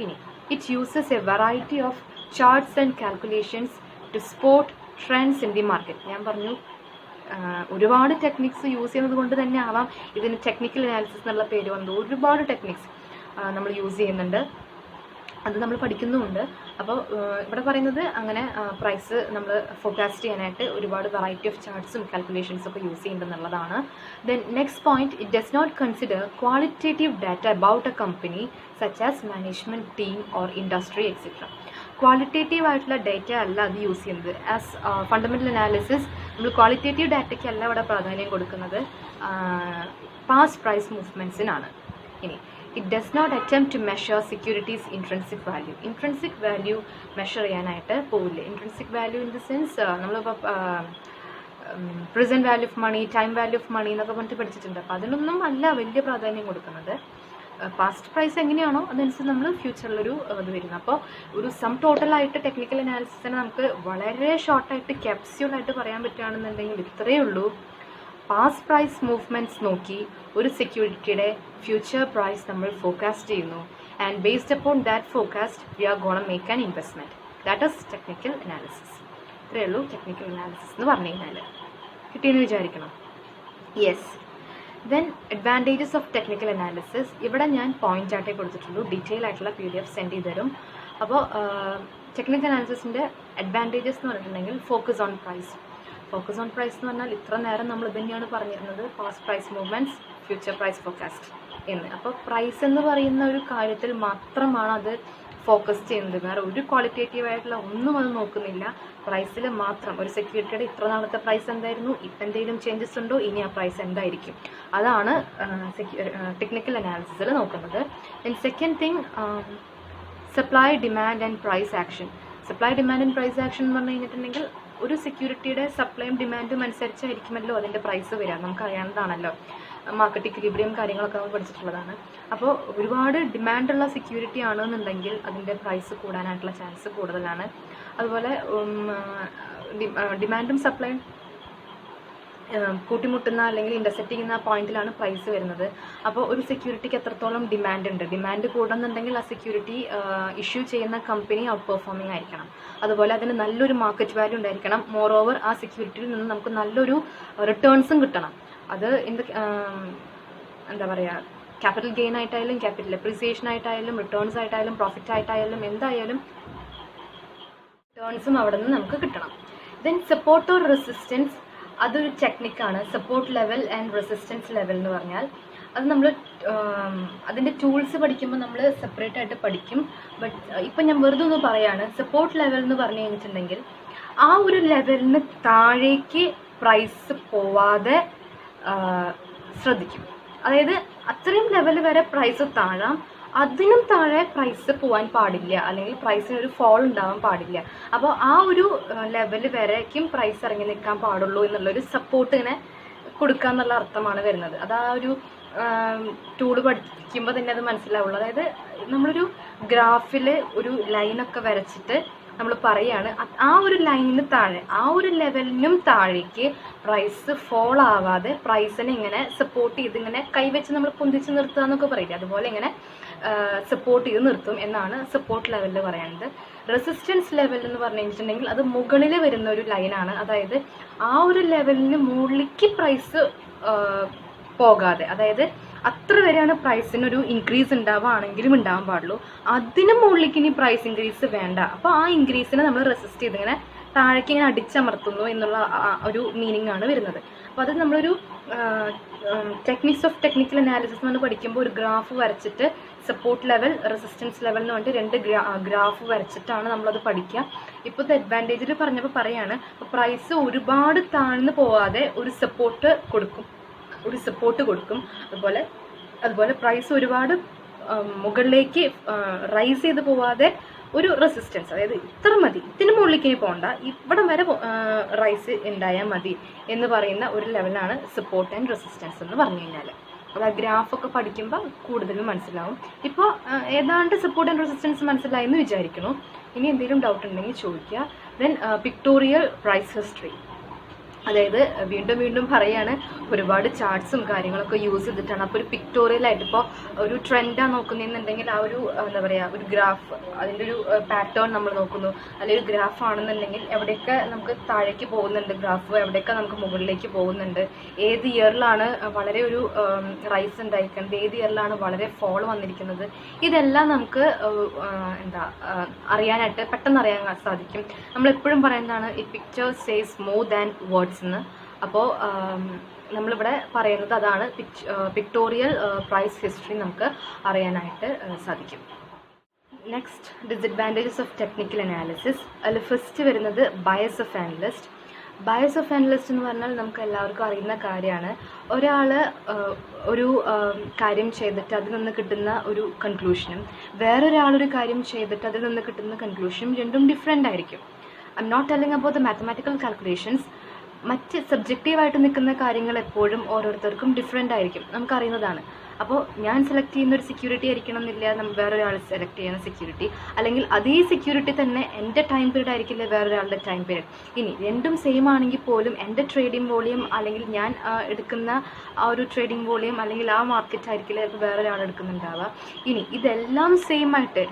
ഇനി it uses a variety of charts and calculations to spot trends in the market. ഞാൻ പറഞ്ഞു ഒരുപാട് ടെക്നിക്സ് യൂസ് ചെയ്യുന്നത് കൊണ്ട് തന്നെ ആവാം ഇതിന് ടെക്നിക്കൽ അനാലിസിസ് എന്നുള്ള പേര് വന്നത്. ഒരുപാട് ടെക്നിക്സ് നമ്മൾ യൂസ് ചെയ്യുന്നുണ്ട്, അത് നമ്മൾ പഠിക്കുന്നുമുണ്ട്. അപ്പോൾ ഇവിടെ പറയുന്നത് അങ്ങനെ പ്രൈസ് നമ്മൾ ഫോർകാസ്റ്റ് ചെയ്യാനായിട്ട് ഒരുപാട് വെറൈറ്റി ഓഫ് ചാർട്ട്സും കാൽക്കുലേഷൻസും ഒക്കെ യൂസ് ചെയ്യുന്നുണ്ടെന്നുള്ളതാണ്. Then next point, it does not consider qualitative data about a company such as management team or industry etcetera. Qualitative ആയിട്ടുള്ള ഡേറ്റ അല്ല അത് യൂസ് ചെയ്യുന്നത്. ആസ് ഫണ്ടമെൻ്റൽ അനാലിസിസ് നമ്മൾ ക്വാളിറ്റേറ്റീവ് ഡാറ്റയ്ക്കല്ല ഇവിടെ പ്രാധാന്യം കൊടുക്കുന്നത്, പാസ്റ്റ് പ്രൈസ് മൂവ്മെൻറ്റ്സിനാണ്. ഇനി it does not attempt to measure securities intrinsic value. Intrinsic value measure ചെയ്യാനായിട്ട് പോവില്ല. Intrinsic value in the sense നമ്മളിപ്പോൾ present value of money, time value of മണി എന്നൊക്കെ പറഞ്ഞിട്ട് പഠിച്ചിട്ടുണ്ട്. അപ്പോൾ അതിനൊന്നും അല്ല വലിയ പ്രാധാന്യം കൊടുക്കുന്നത്. പാസ്റ്റ് പ്രൈസ് എങ്ങനെയാണോ അതനുസരിച്ച് നമ്മൾ ഫ്യൂച്ചറിലൊരു ഇത് വരുന്നത്. അപ്പോൾ ഒരു സം ടോട്ടലായിട്ട് ടെക്നിക്കൽ അനാലിസിസിനെ നമുക്ക് വളരെ ഷോർട്ടായിട്ട് ക്യാപ്സ്യൂളായിട്ട് പറയാൻ പറ്റുകയാണെന്നുണ്ടെങ്കിൽ ഇത്രയേ ഉള്ളൂ. പാസ്റ്റ് പ്രൈസ് മൂവ്മെൻറ്റ്സ് നോക്കി ഒരു സെക്യൂരിറ്റിയുടെ ഫ്യൂച്ചർ പ്രൈസ് നമ്മൾ ഫോർകാസ്റ്റ് ചെയ്യുന്നു. And based upon that forecast we are gonna make an investment. That is technical analysis. ഇത്രയേ ഉള്ളൂ ടെക്നിക്കൽ അനാലിസിസ് എന്ന് പറഞ്ഞു കഴിഞ്ഞാൽ. കിട്ടിയെന്ന് വിചാരിക്കണം. Yes. Then advantages of technical analysis. ഇവിടെ ഞാൻ പോയിന്റ് ആയിട്ടേ കൊടുത്തിട്ടുള്ളൂ, ഡീറ്റെയിൽ ആയിട്ടുള്ള PDF സെൻഡ് ചെയ്ത് തരും. അപ്പോൾ ടെക്നിക്കൽ അനാലിസിസിൻ്റെ അഡ്വാൻറ്റേജസ് എന്ന് പറഞ്ഞിട്ടുണ്ടെങ്കിൽ focus on price. Focus on price എന്ന് പറഞ്ഞാൽ ഇത്ര നേരം നമ്മൾ ഇത് തന്നെയാണ് പറഞ്ഞിരുന്നത്, past price movements, future price forecast എന്ന്. അപ്പോൾ പ്രൈസ് എന്ന് പറയുന്ന ഒരു കാര്യത്തിൽ മാത്രമാണ് അത് ഫോക്കസ് ചെയ്യുന്നത്. വേറെ ഒരു ക്വാളിറ്റേറ്റീവ് ആയിട്ടുള്ള ഒന്നും അത് നോക്കുന്നില്ല. പ്രൈസിൽ മാത്രം ഒരു സെക്യൂരിറ്റിയുടെ ഇത്ര നാളത്തെ പ്രൈസ് എന്തായിരുന്നു, ഇപ്പം എന്തെങ്കിലും ചേഞ്ചസ് ഉണ്ടോ, ഇനി ആ പ്രൈസ് എന്തായിരിക്കും, അതാണ് ടെക്നിക്കൽ അനാലിസിസിൽ നോക്കുന്നത്. Then second thing, supply demand and price action. Supply demand and price action എന്ന് പറഞ്ഞു കഴിഞ്ഞിട്ടുണ്ടെങ്കിൽ ഒരു സെക്യൂരിറ്റിയുടെ സപ്ലൈയും ഡിമാൻഡും അനുസരിച്ചായിരിക്കുമല്ലോ അതിൻ്റെ പ്രൈസ് വരിക. നമുക്കറിയാവുന്നതാണല്ലോ, മാർക്കറ്റ് ഇക്വിലിബ്രിയം കാര്യങ്ങളൊക്കെ നമ്മൾ പഠിച്ചിട്ടുള്ളതാണ്. അപ്പോൾ ഒരുപാട് ഡിമാൻഡുള്ള സെക്യൂരിറ്റി ആണെന്നുണ്ടെങ്കിൽ അതിൻ്റെ പ്രൈസ് കൂടാനായിട്ടുള്ള ചാൻസ് കൂടുതലാണ്. അതുപോലെ ഡിമാൻഡും സപ്ലൈയും കൂട്ടിമുട്ടുന്ന അല്ലെങ്കിൽ ഇൻ്റർസെക്റ്റ് ചെയ്യുന്ന പോയിന്റിലാണ് പ്രൈസ് വരുന്നത്. അപ്പോൾ ഒരു സെക്യൂരിറ്റിക്ക് എത്രത്തോളം ഡിമാൻഡ് ഉണ്ട്, ഡിമാൻഡ് കൂടുന്നുണ്ടെങ്കിൽ ആ സെക്യൂരിറ്റി ഇഷ്യൂ ചെയ്യുന്ന കമ്പനി ഔട്ട് പെർഫോമിംഗ് ആയിരിക്കണം. അതുപോലെ അതിന് നല്ലൊരു മാർക്കറ്റ് വാല്യൂ ഉണ്ടായിരിക്കണം. മോർ ഓവർ ആ സെക്യൂരിറ്റിയിൽ നിന്ന് നമുക്ക് നല്ലൊരു റിട്ടേൺസും കിട്ടണം. അത് എന്താ പറയുക, ക്യാപിറ്റൽ ഗെയിൻ ആയിട്ടായാലും ക്യാപിറ്റൽ അപ്രീസിയേഷൻ ആയിട്ടായാലും റിട്ടേൺസ് ആയിട്ടായാലും പ്രോഫിറ്റ് ആയിട്ടായാലും എന്തായാലും റിട്ടേൺസും അവിടെ നിന്ന് നമുക്ക് കിട്ടണം. ദെൻ സപ്പോർട്ട് ഓർ റെസിസ്റ്റൻസ്, അതൊരു ടെക്നിക്കാണ്. Support level and resistance level എന്ന് പറഞ്ഞാൽ അത് നമ്മൾ അതിൻ്റെ ടൂൾസ് പഠിക്കുമ്പോൾ നമ്മൾ സെപ്പറേറ്റ് ആയിട്ട് പഠിക്കും. ബട്ട് ഇപ്പം ഞാൻ വെറുതെ ഒന്ന് പറയാണ്, സപ്പോർട്ട് ലെവൽ എന്ന് പറഞ്ഞു കഴിഞ്ഞിട്ടുണ്ടെങ്കിൽ ആ ഒരു ലെവലിന് താഴേക്ക് പ്രൈസ് പോവാതെ ശ്രദ്ധിക്കും. അതായത് അത്രയും ലെവൽ വരെ പ്രൈസ് താഴാം, അതിനും താഴെ പ്രൈസ് പോകാൻ പാടില്ല, അല്ലെങ്കിൽ പ്രൈസിന് ഒരു ഫോൾ ഉണ്ടാവാൻ പാടില്ല. അപ്പോൾ ആ ഒരു ലെവൽ വരേക്കും പ്രൈസ് ഇറങ്ങി നിൽക്കാൻ പാടുള്ളൂ എന്നുള്ളൊരു സപ്പോർട്ട് ഇങ്ങനെ കൊടുക്കുക എന്നുള്ള അർത്ഥമാണ് വരുന്നത്. അത് ആ ഒരു ടൂള് പഠിക്കുമ്പോൾ തന്നെ അത് മനസ്സിലാവുള്ളൂ. അതായത് നമ്മളൊരു ഗ്രാഫിൽ ഒരു ലൈനൊക്കെ വരച്ചിട്ട് നമ്മൾ പറയാണ് ആ ഒരു ലൈനിന് താഴെ, ആ ഒരു ലെവലിനും താഴേക്ക് പ്രൈസ് ഫോൾ ആവാതെ പ്രൈസിനെ ഇങ്ങനെ സപ്പോർട്ട് ചെയ്ത് ഇങ്ങനെ കൈവച്ച് നമ്മൾ പൊന്തിച്ച് നിർത്തുക എന്നൊക്കെ പറയില്ല, അതുപോലെ ഇങ്ങനെ സപ്പോർട്ട് ചെയ്ത് നിർത്തും എന്നാണ് സപ്പോർട്ട് ലെവലിൽ പറയുന്നത്. റെസിസ്റ്റൻസ് ലെവൽ എന്ന് പറഞ്ഞു കഴിഞ്ഞിട്ടുണ്ടെങ്കിൽ അത് മുകളിൽ വരുന്ന ഒരു ലൈനാണ്. അതായത് ആ ഒരു ലെവലിന് മുകളിലേക്ക് പ്രൈസ് പോകാതെ, അതായത് അത്ര വരെയാണ് പ്രൈസിനൊരു ഇൻക്രീസ് ഉണ്ടാവുകയാണെങ്കിലും ഉണ്ടാവാൻ പാടുള്ളൂ. അതിന് മുകളിലേക്ക് ഇനി പ്രൈസ് ഇൻക്രീസ് വേണ്ട. അപ്പോൾ ആ ഇൻക്രീസിനെ നമ്മൾ റെസിസ്റ്റ് ചെയ്ത് ഇങ്ങനെ താഴേക്ക് ഇങ്ങനെ അടിച്ചമർത്തുന്നു എന്നുള്ള ഒരു മീനിങ് ആണ് വരുന്നത്. അപ്പോൾ അത് നമ്മളൊരു ടെക്നിക്സ് ഓഫ് ടെക്നിക്കൽ അനാലിസിസ് എന്ന് പഠിക്കുമ്പോൾ ഒരു ഗ്രാഫ് വരച്ചിട്ട് സപ്പോർട്ട് ലെവൽ, റെസിസ്റ്റൻസ് ലെവൽ എന്ന് പറഞ്ഞിട്ട് 2 ഗ്രാഫ് വരച്ചിട്ടാണ് നമ്മളത് പഠിക്കുക. ഇപ്പോഴത്തെ അഡ്വാൻറ്റേജിൽ പറഞ്ഞപ്പോൾ പറയാണ്, പ്രൈസ് ഒരുപാട് താഴ്ന്നു പോവാതെ ഒരു സപ്പോർട്ട് കൊടുക്കും. അതുപോലെ പ്രൈസ് ഒരുപാട് മുകളിലേക്ക് റൈസ് ചെയ്ത് പോവാതെ ഒരു റെസിസ്റ്റൻസ്, അതായത് ഇത്ര മതി, ഇതിന് മുകളിലേക്ക് പോകണ്ട, ഇവിടെ വരെ റൈസ് ഉണ്ടായാൽ മതി എന്ന് പറയുന്ന ഒരു ലെവലാണ് സപ്പോർട്ട് ആൻഡ് റെസിസ്റ്റൻസ് എന്ന് പറഞ്ഞു കഴിഞ്ഞാൽ. അത് ആ ഗ്രാഫൊക്കെ പഠിക്കുമ്പോൾ കൂടുതലും മനസ്സിലാവും. ഇപ്പോൾ ഏതാണ്ട് സപ്പോർട്ട് ആൻഡ് റെസിസ്റ്റൻസ് മനസ്സിലായി എന്ന് വിചാരിക്കുന്നു. ഇനി എന്തെങ്കിലും ഡൗട്ട് ഉണ്ടെങ്കിൽ ചോദിക്കുക. ദെൻ പിക്ടോറിയൽ പ്രൈസ് ഹിസ്റ്ററി, അതായത് വീണ്ടും പറയാണ്, ഒരുപാട് ചാർട്ട്സും കാര്യങ്ങളൊക്കെ യൂസ് ചെയ്തിട്ടാണ്. അപ്പോൾ ഒരു പിക്ടോറിയലായിട്ട് ഇപ്പോൾ ഒരു ട്രെൻഡാണ് നോക്കുന്നതെന്നുണ്ടെങ്കിൽ ആ ഒരു എന്താ പറയുക, ഒരു ഗ്രാഫ്, അതിൻ്റെ ഒരു പാറ്റേൺ നമ്മൾ നോക്കുന്നു. അല്ലെങ്കിൽ ഒരു ഗ്രാഫ് ആണെന്നുണ്ടെങ്കിൽ എവിടെയൊക്കെ നമുക്ക് താഴേക്ക് പോകുന്നുണ്ട് ഗ്രാഫ്, എവിടെയൊക്കെ നമുക്ക് മുകളിലേക്ക് പോകുന്നുണ്ട്, ഏത് ഇയറിലാണ് വളരെ ഒരു റൈസ് ഉണ്ടായിരിക്കുന്നത്, ഏത് ഇയറിലാണ് വളരെ ഫോൾ വന്നിരിക്കുന്നത്, ഇതെല്ലാം നമുക്ക് അറിയാനായിട്ട് പെട്ടെന്ന് അറിയാൻ സാധിക്കും. നമ്മളെപ്പോഴും പറയുന്നതാണ് ഈ picture says more than words എന്ന്. അപ്പോൾ നമ്മളിവിടെ പറയുന്നത് അതാണ്, പിക്ടോറിയൽ പ്രൈസ് ഹിസ്റ്ററി നമുക്ക് അറിയാനായിട്ട് സാധിക്കും. Next, disadvantages of technical analysis. അതിൽ ഫസ്റ്റ് വരുന്നത് bias of analyst. Bias of analyst എന്ന് പറഞ്ഞാൽ നമുക്ക് എല്ലാവർക്കും അറിയുന്ന കാര്യമാണ്. ഒരാൾ ഒരു കാര്യം ചെയ്തിട്ട് അതിൽ നിന്ന് കിട്ടുന്ന ഒരു കൺക്ലൂഷനും വേറൊരാളൊരു കാര്യം ചെയ്തിട്ട് അതിൽ നിന്ന് കിട്ടുന്ന കൺക്ലൂഷനും രണ്ടും ഡിഫറെൻ്റ് ആയിരിക്കും. I'm not telling about the mathematical calculations. മറ്റ് സബ്ജക്റ്റീവായിട്ട് നിൽക്കുന്ന കാര്യങ്ങൾ എപ്പോഴും ഓരോരുത്തർക്കും ഡിഫറെൻ്റ് ആയിരിക്കും, നമുക്കറിയുന്നതാണ്. അപ്പോൾ ഞാൻ സെലക്ട് ചെയ്യുന്ന ഒരു സെക്യൂരിറ്റി ആയിരിക്കണം എന്നില്ല നമ്മൾ വേറൊരാൾ സെലക്ട് ചെയ്യുന്ന സെക്യൂരിറ്റി, അല്ലെങ്കിൽ അതേ സെക്യൂരിറ്റി തന്നെ എൻ്റെ ടൈം പീരീഡ് ആയിരിക്കില്ല വേറൊരാളുടെ ടൈം പീരീഡ്. ഇനി രണ്ടും സെയിം ആണെങ്കിൽ പോലും എൻ്റെ ട്രേഡിംഗ് വോളിയം, അല്ലെങ്കിൽ ഞാൻ എടുക്കുന്ന ആ ഒരു ട്രേഡിംഗ് വോളിയം, അല്ലെങ്കിൽ ആ മാർക്കറ്റ് ആയിരിക്കില്ല ചിലപ്പോൾ വേറൊരാൾ എടുക്കുന്നുണ്ടാവുക. ഇനി ഇതെല്ലാം സെയിം ആയിട്ട്,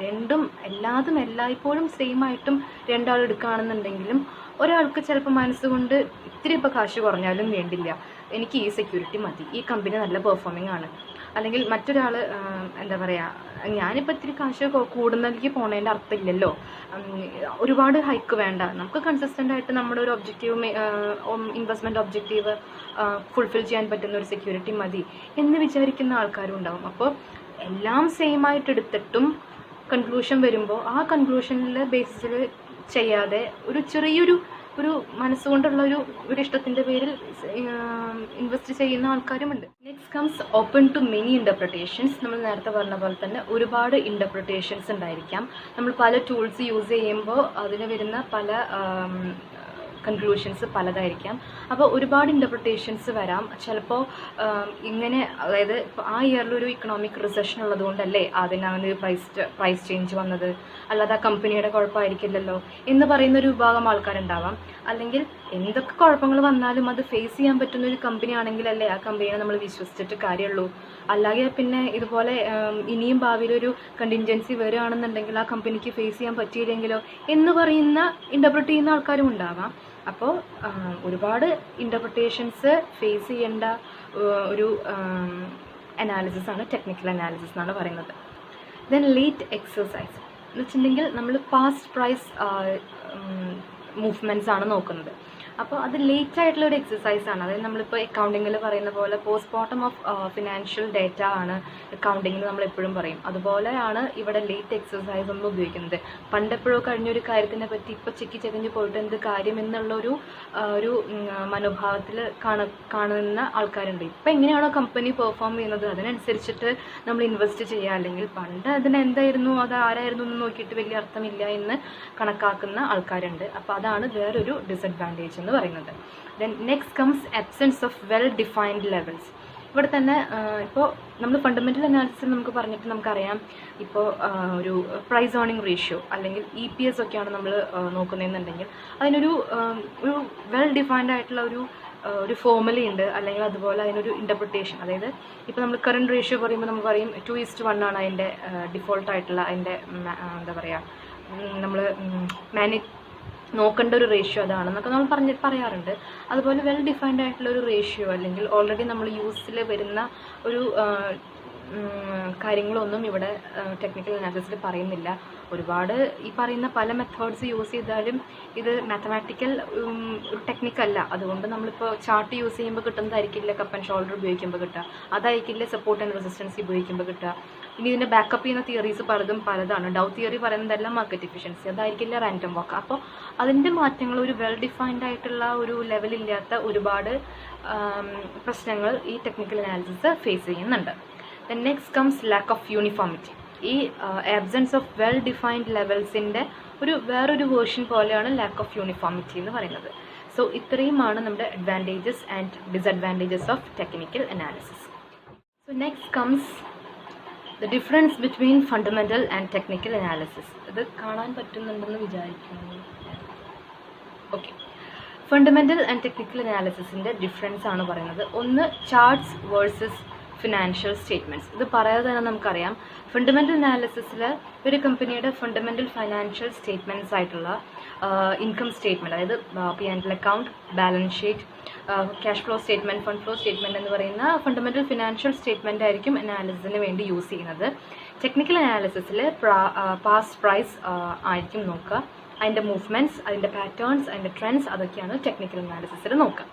എല്ലാതും എല്ലായ്പ്പോഴും സെയിം ആയിട്ടും രണ്ടാൾ എടുക്കുകയാണെന്നുണ്ടെങ്കിലും ഒരാൾക്ക് ചിലപ്പോൾ മനസ്സുകൊണ്ട് ഇത്തിരി ഇപ്പോൾ കാശ് കുറഞ്ഞാലും വേണ്ടില്ല, എനിക്ക് ഈ സെക്യൂരിറ്റി മതി, ഈ കമ്പനി നല്ല പെർഫോമിംഗ് ആണ്. അല്ലെങ്കിൽ മറ്റൊരാൾ എന്താ പറയുക, ഞാനിപ്പോൾ ഇത്തിരി കാശ് കൂടുന്നതിലേക്ക് പോണതിൻ്റെ അർത്ഥമില്ലല്ലോ, ഒരുപാട് ഹൈക്ക് വേണ്ട, നമുക്ക് കൺസിസ്റ്റൻ്റ് ആയിട്ട് നമ്മുടെ ഒരു ഒബ്ജക്റ്റീവ്, ഇൻവെസ്റ്റ്മെൻറ്റ് ഒബ്ജക്റ്റീവ് ഫുൾഫിൽ ചെയ്യാൻ പറ്റുന്ന ഒരു സെക്യൂരിറ്റി മതി എന്ന് വിചാരിക്കുന്ന ആൾക്കാരും ഉണ്ടാവും. അപ്പോൾ എല്ലാം സെയിം ആയിട്ട് എടുത്തിട്ടും കൺക്ലൂഷൻ വരുമ്പോൾ ആ കൺക്ലൂഷനിൽ ബേസിൽ ചെയ്യാതെ ഒരു ചെറിയൊരു മനസ്സുകൊണ്ടുള്ള ഒരു ഇഷ്ടത്തിൻ്റെ പേരിൽ ഇൻവെസ്റ്റ് ചെയ്യുന്ന ആൾക്കാരുമുണ്ട്. Next comes open to many interpretations. നമ്മൾ നേരത്തെ പറഞ്ഞ പോലെ തന്നെ ഒരുപാട് ഇൻ്റർപ്രിട്ടേഷൻസ് ഉണ്ടായിരിക്കാം. നമ്മൾ പല ടൂൾസ് യൂസ് ചെയ്യുമ്പോൾ അതിന് വരുന്ന പല കൺക്ലൂഷൻസ് പലതായിരിക്കാം. അപ്പോൾ ഒരുപാട് ഇൻ്റർപ്രിട്ടേഷൻസ് വരാം. ചിലപ്പോൾ ഇങ്ങനെ, അതായത് ഇപ്പോൾ ആ ഇയറിലൊരു ഇക്കണോമിക് റിസഷൻ ഉള്ളതുകൊണ്ടല്ലേ അതിനങ്ങനെ പ്രൈസ് ചേഞ്ച് വന്നത്, അല്ലാതെ ആ കമ്പനിയുടെ കുഴപ്പമായിരിക്കില്ലല്ലോ എന്ന് പറയുന്നൊരു വിഭാഗം ആൾക്കാരുണ്ടാവാം. അല്ലെങ്കിൽ എന്തൊക്കെ കുഴപ്പങ്ങൾ വന്നാലും അത് ഫേസ് ചെയ്യാൻ പറ്റുന്ന ഒരു കമ്പനി ആണെങ്കിലല്ലേ ആ കമ്പനിയെ നമ്മൾ വിശ്വസിച്ചിട്ട് കാര്യമുള്ളൂ. അല്ലെങ്കിൽ പിന്നെ ഇതുപോലെ ഇനിയും ഭാവിയിലൊരു കണ്ടിൻജൻസി വരികയാണെന്നുണ്ടെങ്കിൽ ആ കമ്പനിക്ക് ഫേസ് ചെയ്യാൻ പറ്റിയില്ലെങ്കിലോ എന്ന് ഇൻ്റർപ്രിറ്റ് ചെയ്യുന്ന ആൾക്കാരും ഉണ്ടാവാം. അപ്പോൾ ഒരുപാട് ഇൻ്റർപ്രിട്ടേഷൻസ് ഫേസ് ചെയ്യേണ്ട ഒരു അനാലിസിസ് ആണ് ടെക്നിക്കൽ അനാലിസിസ് എന്നാണ് പറയുന്നത്. ദെൻ ലേറ്റ് എക്സസൈസ് എന്ന് വെച്ചിട്ടുണ്ടെങ്കിൽ നമ്മൾ പാസ്റ്റ് പ്രൈസ് മൂവ്മെൻറ്റ്സ് ആണ് നോക്കുന്നത്. അപ്പോൾ അത് ലേറ്റ് ആയിട്ടുള്ള ഒരു എക്സസൈസാണ്. അതായത് നമ്മളിപ്പോൾ അക്കൗണ്ടിങ്ങിൽ പറയുന്ന പോലെ പോസ്റ്റ്മോർട്ടം ഓഫ് ഫിനാൻഷ്യൽ ഡേറ്റ ആണ് അക്കൗണ്ടിങ്ങിൽ നമ്മൾ എപ്പോഴും പറയും. അതുപോലെയാണ് ഇവിടെ ലേറ്റ് എക്സസൈസ് നമ്മൾ ഉപയോഗിക്കുന്നത്. പണ്ടെപ്പോഴോ കഴിഞ്ഞൊരു കാര്യത്തിനെ പറ്റി ഇപ്പോൾ ചെക്കി ചെറിഞ്ഞ് പോയിട്ട് എന്ത് കാര്യം എന്നുള്ളൊരു ഒരു മനോഭാവത്തിൽ കാണുന്ന ആൾക്കാരുണ്ട്. ഇപ്പം എങ്ങനെയാണോ കമ്പനി പെർഫോം ചെയ്യുന്നത് അതിനനുസരിച്ചിട്ട് നമ്മൾ ഇൻവെസ്റ്റ് ചെയ്യുക. അല്ലെങ്കിൽ പണ്ട് അതിനെന്തായിരുന്നു, അത് ആരായിരുന്നു എന്ന് നോക്കിയിട്ട് വലിയ അർത്ഥമില്ല എന്ന് കണക്കാക്കുന്ന ആൾക്കാരുണ്ട്. അപ്പോൾ അതാണ് വേറൊരു ഡിസഡ്വാൻറ്റേജ് എന്ന് പറയുന്നത്. Then next comes absence of well defined levels. ഇവിടെ തന്നെ ഇപ്പോൾ നമ്മൾ ഫണ്ടമെൻ്റൽ അനാലിസിസ് നമുക്ക് പറഞ്ഞിട്ട് നമുക്കറിയാം, ഇപ്പോൾ ഒരു പ്രൈസ് ഏർണിംഗ് റേഷ്യോ അല്ലെങ്കിൽ EPS ഒക്കെയാണ് നമ്മൾ നോക്കുന്നതെന്നുണ്ടെങ്കിൽ അതിനൊരു വെൽ ഡിഫൈൻഡ് ആയിട്ടുള്ള ഒരു ഫോർമുലയുണ്ട്. അല്ലെങ്കിൽ അതുപോലെ അതിനൊരു ഇൻ്റർപ്രിട്ടേഷൻ, അതായത് ഇപ്പോൾ നമ്മൾ കറണ്ട് റേഷ്യോ പറയുമ്പോൾ നമ്മൾ പറയും 2:1 ആണ് അതിൻ്റെ ഡിഫോൾട്ടായിട്ടുള്ള അതിൻ്റെ എന്താ പറയുക, നമ്മൾ നോക്കേണ്ട ഒരു റേഷ്യോ അതാണെന്നൊക്കെ നമ്മൾ പറയാറുണ്ട്. അതുപോലെ വെൽ ഡിഫൈൻഡ് ആയിട്ടുള്ള ഒരു റേഷ്യോ അല്ലെങ്കിൽ ഓൾറെഡി നമ്മൾ യൂസിൽ വരുന്ന ഒരു കാര്യങ്ങളൊന്നും ഇവിടെ ടെക്നിക്കൽ അനാലിസിസിൽ പറയുന്നില്ല. ഒരുപാട് ഈ പറയുന്ന പല മെത്തേഡ്സ് യൂസ് ചെയ്താലും ഇത് മാത്തമാറ്റിക്കൽ ഒരു ടെക്നിക്കല്ല. അതുകൊണ്ട് നമ്മളിപ്പോൾ ചാർട്ട് യൂസ് ചെയ്യുമ്പോൾ കിട്ടുന്നതായിരിക്കില്ല കപ്പ് ആൻഡ് ഷോൾഡർ ഉപയോഗിക്കുമ്പോൾ കിട്ടുക, അതായിരിക്കില്ല സപ്പോർട്ട് ആൻഡ് റെസിസ്റ്റൻസി ഉപയോഗിക്കുമ്പോൾ കിട്ടുക. ഇനി ഇതിൻ്റെ ബാക്കപ്പ് ചെയ്യുന്ന തിയറീസ് പലതാണ്. ഡൗ തിയറി പറയുന്നതെല്ലാം മാർക്കറ്റ് എഫിഷ്യൻസി, അതായിരിക്കില്ല റാൻഡം വാക്ക്. അപ്പോൾ അതിൻ്റെ മാറ്റങ്ങൾ ഒരു വെൽ ഡിഫൈൻഡ് ആയിട്ടുള്ള ഒരു ലെവലില്ലാത്ത ഒരുപാട് പ്രശ്നങ്ങൾ ഈ ടെക്നിക്കൽ അനാലിസിസ് ഫേസ് ചെയ്യുന്നുണ്ട്. Then next comes lack of uniformity. ഈ ആബ്സെൻസ് ഓഫ് വെൽ ഡിഫൈൻഡ് ലെവൽസിൻ്റെ വേറൊരു വേർഷൻ പോലെയാണ് ലാക്ക് ഓഫ് യൂണിഫോമിറ്റി എന്ന് പറയുന്നത്. സോ ഇത്രയുമാണ് നമ്മുടെ advantages and disadvantages of technical analysis. So next comes the difference between fundamental and technical analysis. ഇത് കാണാൻ പറ്റുന്നുണ്ടെന്ന് വിചാരിക്കുന്നു. ഓക്കെ, ഫണ്ടമെൻ്റൽ ആൻഡ് ടെക്നിക്കൽ അനാലിസിസിൻ്റെ ഡിഫറൻസ് ആണ് പറയുന്നത്. ഒന്ന്, ചാർട്ട്സ് വേഴ്സസ് ഫിനാൻഷ്യൽ സ്റ്റേറ്റ്മെൻറ്റ്സ്. ഇത് പറയാതെ തന്നെ നമുക്കറിയാം, ഫണ്ടമെൻ്റൽ അനാലിസിസിൽ ഒരു കമ്പനിയുടെ ഫണ്ടമെൻ്റൽ ഫൈനാൻഷ്യൽ സ്റ്റേറ്റ്മെൻറ്റ്സ് ആയിട്ടുള്ള ഇൻകം സ്റ്റേറ്റ്മെൻറ്റ്, അതായത് P&L account, balance sheet, cash flow statement, fund flow statement എന്ന് പറയുന്ന ഫണ്ടമെൻ്റൽ ഫിനാൻഷ്യൽ സ്റ്റേറ്റ്മെൻ്റ് ആയിരിക്കും അനാലിസിസിന് വേണ്ടി യൂസ് ചെയ്യുന്നത്. ടെക്നിക്കൽ അനാലിസിസിൽ പാസ്റ്റ് പ്രൈസ് ആയിരിക്കും നോക്കുക. അതിൻ്റെ മൂവ്മെൻറ്റ്സ്, അതിൻ്റെ പാറ്റേൺസ്, അതിൻ്റെ ട്രെൻഡ്സ്, അതൊക്കെയാണ് ടെക്നിക്കൽ അനാലിസിസിൽ നോക്കുക.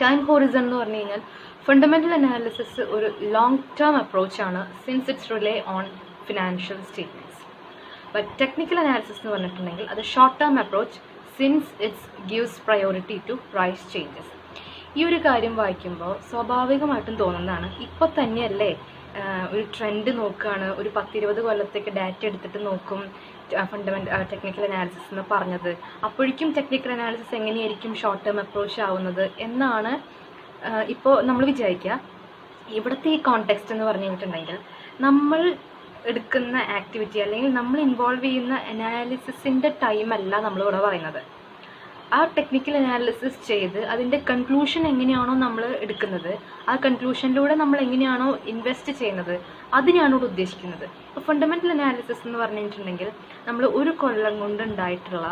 ടൈം ഹോറിസൺ എന്ന് പറഞ്ഞു കഴിഞ്ഞാൽ ഫണ്ടമെൻ്റൽ അനാലിസിസ് ഒരു ലോങ് ടേം അപ്രോച്ചാണ്, since it's rely on financial statements. But technical analysis എന്ന് പറഞ്ഞിട്ടുണ്ടെങ്കിൽ അത് short term approach, since it's gives priority to price changes. ഈ ഒരു കാര്യം വായിക്കുമ്പോൾ സ്വാഭാവികമായിട്ടും തോന്നുന്നതാണ്, ഇപ്പോൾ തന്നെയല്ലേ ഒരു ട്രെൻഡ് നോക്കുകയാണ്, ഒരു 10-20 കൊല്ലത്തേക്ക് ഡാറ്റ എടുത്തിട്ട് നോക്കും ടെക്നിക്കൽ അനാലിസിസ് എന്ന് പറഞ്ഞത്, അപ്പോഴേക്കും ടെക്നിക്കൽ അനാലിസിസ് എങ്ങനെയായിരിക്കും ഷോർട്ട് ടേം അപ്രോച്ച് ആവുന്നത് എന്നാണ് ഇപ്പോൾ നമ്മൾ വിചാരിക്കുക. ഇവിടുത്തെ ഈ കോണ്ടെക്സ്റ്റ് എന്ന് പറഞ്ഞു കഴിഞ്ഞിട്ടുണ്ടെങ്കിൽ നമ്മൾ എടുക്കുന്ന ആക്ടിവിറ്റി അല്ലെങ്കിൽ നമ്മൾ ഇൻവോൾവ് ചെയ്യുന്ന അനാലിസിസിൻ്റെ ടൈമല്ല നമ്മളിവിടെ പറയുന്നത്. ആ ടെക്നിക്കൽ അനാലിസിസ് ചെയ്ത് അതിൻ്റെ കൺക്ലൂഷൻ എങ്ങനെയാണോ നമ്മൾ എടുക്കുന്നത്, ആ കൺക്ലൂഷനിലൂടെ നമ്മൾ എങ്ങനെയാണോ ഇൻവെസ്റ്റ് ചെയ്യുന്നത്, അതിനാണ് ഇവിടെ ഉദ്ദേശിക്കുന്നത്. ഇപ്പോൾ ഫണ്ടമെൻ്റൽ അനാലിസിസ് എന്ന് പറഞ്ഞിട്ടുണ്ടെങ്കിൽ നമ്മൾ ഒരു കൊല്ലം കൊണ്ടുണ്ടായിട്ടുള്ള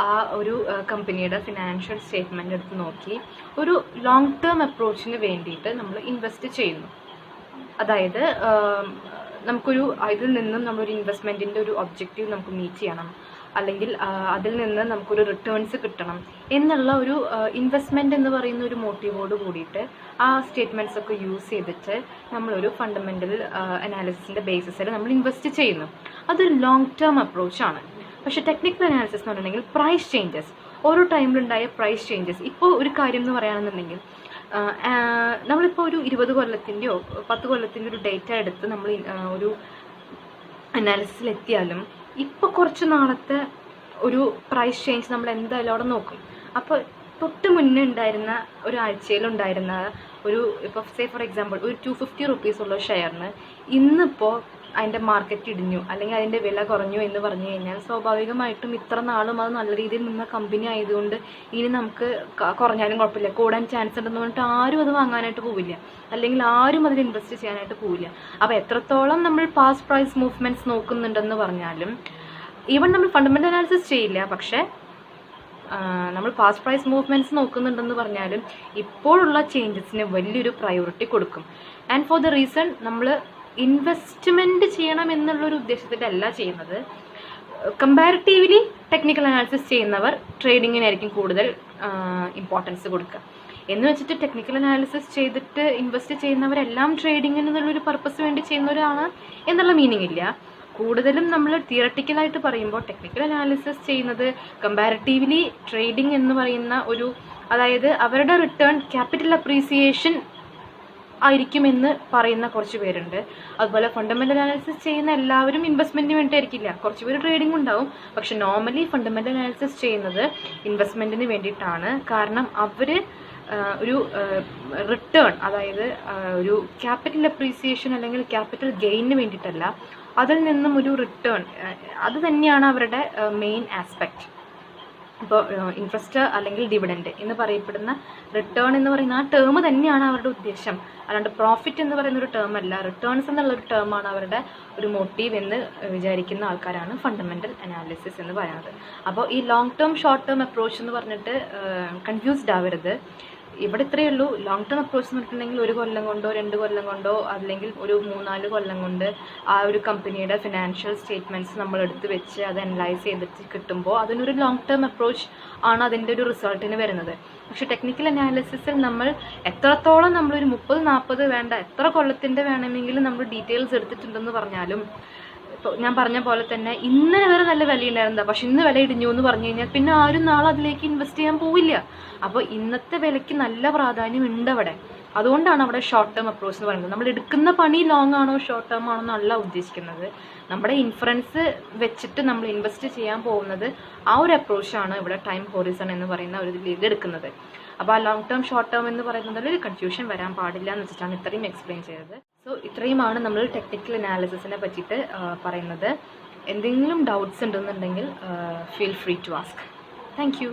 ആ ഒരു കമ്പനിയുടെ ഫിനാൻഷ്യൽ സ്റ്റേറ്റ്മെൻറ്റ് എടുത്ത് നോക്കി ഒരു ലോങ് ടേം അപ്രോച്ചിന് വേണ്ടിയിട്ട് നമ്മൾ ഇൻവെസ്റ്റ് ചെയ്യുന്നു. അതായത് നമുക്കൊരു അതിൽ നിന്നും നമ്മളൊരു ഇൻവെസ്റ്റ്മെൻറ്റിൻ്റെ ഒരു ഒബ്ജക്റ്റീവ് നമുക്ക് മീറ്റ് ചെയ്യണം, അല്ലെങ്കിൽ അതിൽ നിന്ന് നമുക്കൊരു റിട്ടേൺസ് കിട്ടണം എന്നുള്ള ഒരു ഇൻവെസ്റ്റ്മെൻറ്റ് എന്ന് പറയുന്ന ഒരു മോട്ടീവോട് കൂടിയിട്ട് ആ സ്റ്റേറ്റ്മെൻറ്റ്സ് ഒക്കെ യൂസ് ചെയ്തിട്ട് നമ്മളൊരു ഫണ്ടമെൻ്റൽ അനാലിസിസിൻ്റെ ബേസിസിൽ നമ്മൾ ഇൻവെസ്റ്റ് ചെയ്യുന്നു. അതൊരു ലോങ് ടേം അപ്രോച്ചാണ്. പക്ഷേ ടെക്നിക്കൽ അനാലിസിസ് എന്ന് പറഞ്ഞിട്ടുണ്ടെങ്കിൽ പ്രൈസ് ചേഞ്ചസ്, ഓരോ ടൈമിലുണ്ടായ പ്രൈസ് ചേഞ്ചസ്. ഇപ്പോൾ ഒരു കാര്യം എന്ന് പറയുകയാണെന്നുണ്ടെങ്കിൽ നമ്മളിപ്പോൾ ഒരു 20 കൊല്ലത്തിൻ്റെയോ 10 കൊല്ലത്തിൻ്റെ ഒരു ഡേറ്റ എടുത്ത് നമ്മൾ ഒരു അനാലിസിസിൽ എത്തിയാലും ഇപ്പോൾ കുറച്ച് നാളത്തെ ഒരു പ്രൈസ് ചേഞ്ച് നമ്മൾ എന്തായാലും അവിടെ നോക്കും. അപ്പോൾ തൊട്ട് മുന്നേ ഉണ്ടായിരുന്ന ഒരാഴ്ചയിലുണ്ടായിരുന്ന ഒരു ഇപ്പോൾ ഫോർ എക്സാമ്പിൾ ഒരു 250 റുപ്പീസ് ഉള്ള ഷെയറിന് ഇന്നിപ്പോൾ അതിൻ്റെ മാർക്കറ്റ് ഇടിഞ്ഞു അല്ലെങ്കിൽ അതിൻ്റെ വില കുറഞ്ഞു എന്ന് പറഞ്ഞു കഴിഞ്ഞാൽ സ്വാഭാവികമായിട്ടും ഇത്ര നാളും അത് നല്ല രീതിയിൽ നിന്ന കമ്പനി ആയതുകൊണ്ട് ഇനി നമുക്ക് കുറഞ്ഞാലും കുഴപ്പമില്ല, കൂടാൻ ചാൻസ് ഉണ്ടെന്ന് പറഞ്ഞിട്ട് ആരും അത് വാങ്ങാനായിട്ട് പോവില്ല, അല്ലെങ്കിൽ ആരും അതിൽ ഇൻവെസ്റ്റ് ചെയ്യാനായിട്ട് പോവില്ല. അപ്പോൾ എത്രത്തോളം നമ്മൾ പാസ്റ്റ് പ്രൈസ് മൂവ്മെൻറ്റ്സ് നോക്കുന്നുണ്ടെന്ന് പറഞ്ഞാലും ഈവൻ നമ്മൾ ഫണ്ടമെൻ്റൽ അനാലിസിസ് ചെയ്യില്ല, പക്ഷേ നമ്മൾ പാസ്റ്റ് പ്രൈസ് മൂവ്മെൻറ്റ്സ് നോക്കുന്നുണ്ടെന്ന് പറഞ്ഞാലും ഇപ്പോഴുള്ള ചേഞ്ചസിന് വലിയൊരു പ്രയോറിറ്റി കൊടുക്കും. ആൻഡ് ഫോർ ദ റീസൺ നമ്മൾ ഇൻവെസ്റ്റ്മെൻറ്റ് ചെയ്യണം എന്നുള്ളൊരു ഉദ്ദേശത്തിലല്ല ചെയ്യുന്നത്. കമ്പാരിറ്റീവ്ലി ടെക്നിക്കൽ അനാലിസിസ് ചെയ്യുന്നവർ ട്രേഡിങ്ങിനായിരിക്കും കൂടുതൽ ഇമ്പോർട്ടൻസ് കൊടുക്കുക. എന്ന് വെച്ചിട്ട് ടെക്നിക്കൽ അനാലിസിസ് ചെയ്തിട്ട് ഇൻവെസ്റ്റ് ചെയ്യുന്നവരെല്ലാം ട്രേഡിങ്ങിന് എന്നുള്ളൊരു പർപ്പസ് വേണ്ടി ചെയ്യുന്നവരാണ് എന്നുള്ള മീനിങ് ഇല്ല. കൂടുതലും നമ്മൾ തിയറട്ടിക്കലായിട്ട് പറയുമ്പോൾ ടെക്നിക്കൽ അനാലിസിസ് ചെയ്യുന്നത് കമ്പാരിറ്റീവ്ലി ട്രേഡിംഗ് എന്ന് പറയുന്ന ഒരു, അതായത് അവരുടെ റിട്ടേൺ ക്യാപിറ്റൽ അപ്രീസിയേഷൻ ആയിരിക്കുമെന്ന് പറയുന്ന കുറച്ച് പേരുണ്ട്. അതുപോലെ ഫണ്ടമെൻ്റൽ അനാലിസിസ് ചെയ്യുന്ന എല്ലാവരും ഇൻവെസ്റ്റ്മെൻറ്റിന് വേണ്ടിയിട്ടായിരിക്കില്ല, കുറച്ച് പേര് ട്രേഡിംഗ് ഉണ്ടാവും. പക്ഷെ നോർമലി ഫണ്ടമെൻ്റൽ അനാലിസിസ് ചെയ്യുന്നത് ഇൻവെസ്റ്റ്മെൻറ്റിന് വേണ്ടിയിട്ടാണ്. കാരണം അവർ ഒരു റിട്ടേൺ, അതായത് ഒരു ക്യാപിറ്റൽ അപ്രീസിയേഷൻ അല്ലെങ്കിൽ ക്യാപിറ്റൽ ഗെയിനിന് വേണ്ടിയിട്ടല്ല, അതിൽ നിന്നും ഒരു റിട്ടേൺ, അത് തന്നെയാണ് അവരുടെ മെയിൻ ആസ്പെക്റ്റ്. ഇപ്പോൾ ഇൻട്രസ്റ്റ് അല്ലെങ്കിൽ ഡിവിഡൻഡ് എന്ന് പറയപ്പെടുന്ന റിട്ടേൺ എന്ന് പറയുന്ന ആ ടേം തന്നെയാണ് അവരുടെ ഉദ്ദേശം, അല്ലാണ്ട് പ്രോഫിറ്റ് എന്ന് പറയുന്ന ഒരു ടേം അല്ല. റിട്ടേൺസ് എന്നുള്ളൊരു ടേമാണ് അവരുടെ ഒരു മോട്ടീവ് എന്ന് വിചാരിക്കുന്ന ആൾക്കാരാണ് ഫണ്ടമെൻ്റൽ അനാലിസിസ് എന്ന് പറയുന്നത്. അപ്പോൾ ഈ long term short term approach എന്ന് പറഞ്ഞിട്ട് കൺഫ്യൂസ്ഡ് ആവരുത്. ഇവിടെ ഇത്രയേ ഉള്ളൂ. ലോങ് ടേം അപ്രോച്ച് എന്ന് പറഞ്ഞിട്ടുണ്ടെങ്കിൽ 1 കൊല്ലം കൊണ്ടോ 2 കൊല്ലം കൊണ്ടോ അല്ലെങ്കിൽ ഒരു 3-4 കൊല്ലം കൊണ്ട് ആ ഒരു കമ്പനിയുടെ ഫിനാൻഷ്യൽ സ്റ്റേറ്റ്മെൻറ്റ്സ് നമ്മൾ എടുത്ത് വെച്ച് അത് അനലൈസ് ചെയ്തിട്ട് കിട്ടുമ്പോൾ അതിനൊരു ലോങ് ടേം അപ്രോച്ച് ആണ് അതിൻ്റെ ഒരു റിസൾട്ടിന് വരുന്നത്. പക്ഷേ ടെക്നിക്കൽ അനാലിസിസിൽ നമ്മൾ എത്രത്തോളം നമ്മളൊരു 30-40 വേണ്ട എത്ര കൊല്ലത്തിൻ്റെ വേണമെങ്കിലും നമ്മൾ ഡീറ്റെയിൽസ് എടുത്തിട്ടുണ്ടെന്ന് പറഞ്ഞാലും, ഇപ്പോൾ ഞാൻ പറഞ്ഞ പോലെ തന്നെ ഇന്നലെ വരെ നല്ല വിലയുണ്ടായിരുന്നതാണ്, പക്ഷെ ഇന്ന് വില ഇടിഞ്ഞു എന്ന് പറഞ്ഞു കഴിഞ്ഞാൽ പിന്നെ ആരും നാളെ അതിലേക്ക് ഇൻവെസ്റ്റ് ചെയ്യാൻ പോവില്ല. അപ്പോൾ ഇന്നത്തെ വിലയ്ക്ക് നല്ല പ്രാധാന്യം ഉണ്ട് അവിടെ. അതുകൊണ്ടാണ് അവിടെ ഷോർട്ട് ടേം അപ്രോച്ച് എന്ന് പറയുന്നത്. നമ്മൾ എടുക്കുന്ന പണി ലോങ് ആണോ ഷോർട്ട് ടേം ആണോ എന്നല്ല ഉദ്ദേശിക്കുന്നത്. നമ്മുടെ ഇൻഫറൻസ് വെച്ചിട്ട് നമ്മൾ ഇൻവെസ്റ്റ് ചെയ്യാൻ പോകുന്നത് ആ ഒരു അപ്രോച്ചാണ് ഇവിടെ ടൈം ഹോറിസൺ എന്ന് പറയുന്ന ഒരു ഇതിലേക്ക് എടുക്കുന്നത്. അപ്പോൾ ആ ലോങ് ടേം ഷോർട്ട് ടേം എന്ന് പറയുന്നതിൽ ഒരു കൺഫ്യൂഷൻ വരാൻ പാടില്ല എന്ന് വെച്ചിട്ടാണ് ഇത്രയും എക്സ്പ്ലെയിൻ ചെയ്തത്. സോ ഇത്രയുമാണ് നമ്മൾ ടെക്നിക്കൽ അനാലിസിസിനെ പറ്റിയിട്ട് പറയുന്നത്. എന്തെങ്കിലും ഡൗട്ട്സ് ഉണ്ടെന്നുണ്ടെങ്കിൽ feel free to ask. Thank U.